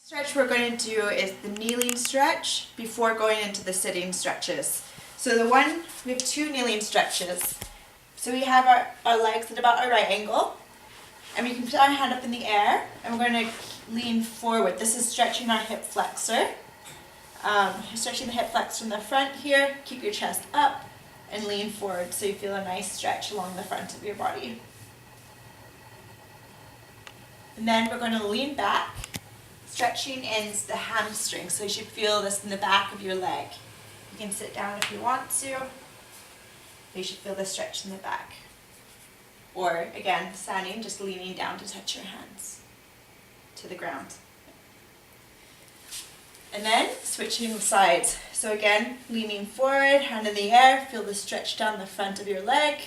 Stretch we're going to do is the kneeling stretch before going into the sitting stretches. So we have two kneeling stretches. So we have our legs at about a right angle, and we can put our hand up in the air, and we're going to lean forward. This is stretching our hip flexor. Stretching the hip flexor in the front here, keep your chest up, and lean forward so you feel a nice stretch along the front of your body. And then we're going to lean back, stretching in the hamstring, so you should feel this in the back of your leg. You can sit down if you want to. You should feel the stretch in the back. Or again, standing, just leaning down to touch your hands to the ground. And then switching sides. So again, leaning forward, hand in the air, feel the stretch down the front of your leg.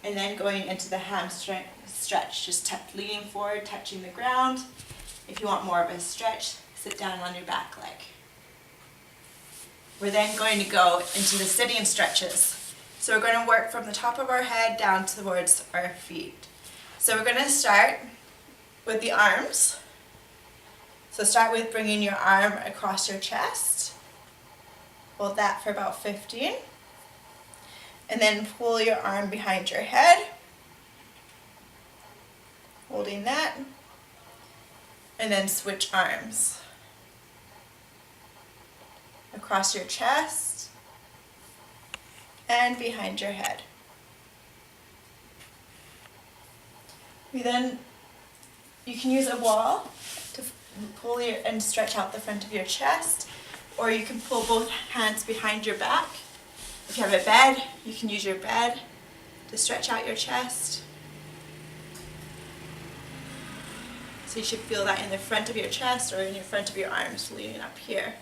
And then going into the hamstring stretch, just leaning forward, touching the ground. If you want more of a stretch, sit down on your back leg. We're then going to go into the sitting stretches. So we're going to work from the top of our head down towards our feet. So we're going to start with the arms. So start with bringing your arm across your chest. Hold that for about 15. And then pull your arm behind your head. Holding that. And then switch arms. Across your chest and behind your head. You can use a wall to pull and stretch out the front of your chest, or you can pull both hands behind your back. If you have a bed, you can use your bed to stretch out your chest. So you should feel that in the front of your chest or in your front of your arms leaning up here.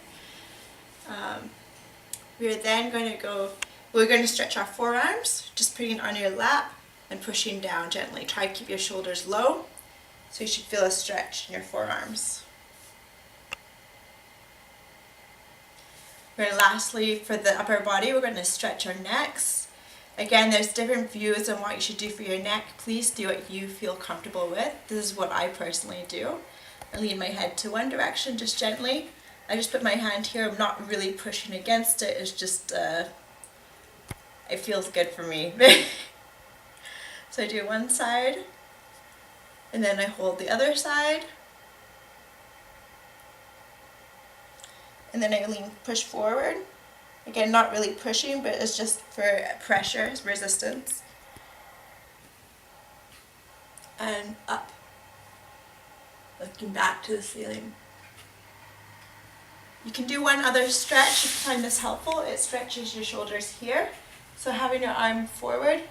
We're going to stretch our forearms, just putting on your lap and pushing down gently. Try to keep your shoulders low, so you should feel a stretch in your forearms. Lastly, for the upper body, we're going to stretch our necks. Again, there's different views on what you should do for your neck. Please do what you feel comfortable with. This is what I personally do. I lean my head to one direction, just gently. I just put my hand here. I'm not really pushing against it. It's just, it feels good for me. So I do one side, and then I hold the other side. And then I push forward. Again, not really pushing, but it's just for pressure, resistance. And up. Looking back to the ceiling. You can do one other stretch if you find this helpful. It stretches your shoulders here. So having your arm forward,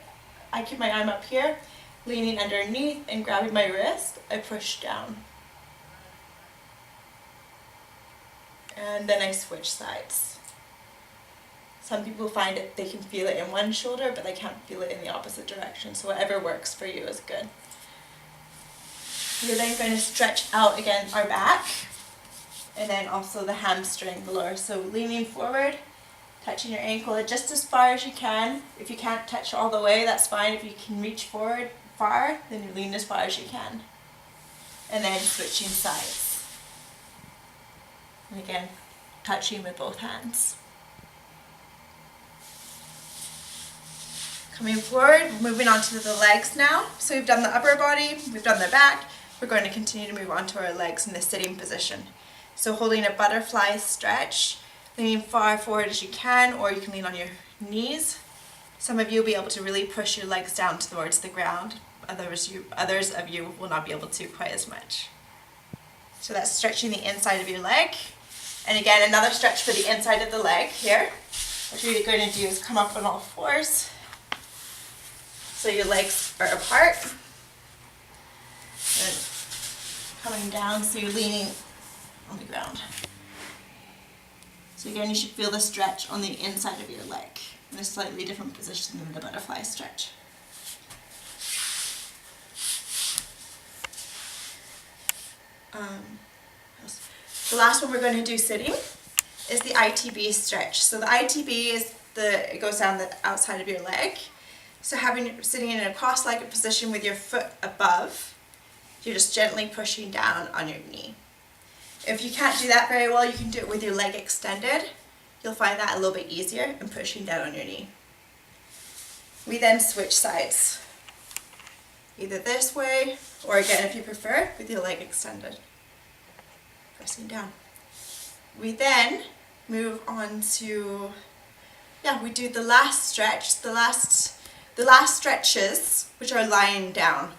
I keep my arm up here, leaning underneath and grabbing my wrist, I push down. And then I switch sides. Some people find they can feel it in one shoulder, but they can't feel it in the opposite direction. So whatever works for you is good. We're then going to stretch out again our back, and then also the hamstring, the lower. So leaning forward, touching your ankle just as far as you can. If you can't touch all the way, that's fine. If you can reach forward far, then you lean as far as you can. And then switching sides. And again, touching with both hands. Coming forward, moving on to the legs now. So we've done the upper body, we've done the back. We're going to continue to move on to our legs in the sitting position. So holding a butterfly stretch, leaning far forward as you can, or you can lean on your knees. Some of you will be able to really push your legs down towards the ground. Others of you will not be able to quite as much. So that's stretching the inside of your leg. And again, another stretch for the inside of the leg here. What you're going to do is come up on all fours. So your legs are apart. And coming down, so you're leaning on the ground. So again, you should feel the stretch on the inside of your leg in a slightly different position than the butterfly stretch. The last one we're going to do sitting is the ITB stretch. So the ITB it goes down the outside of your leg. So sitting in a cross-legged position with your foot above, you're just gently pushing down on your knee. If you can't do that very well, you can do it with your leg extended. You'll find that a little bit easier and pushing down on your knee. We then switch sides, either this way, or again, if you prefer, with your leg extended. Pressing down. We then move on to, we do the last stretch, the last stretches, which are lying down.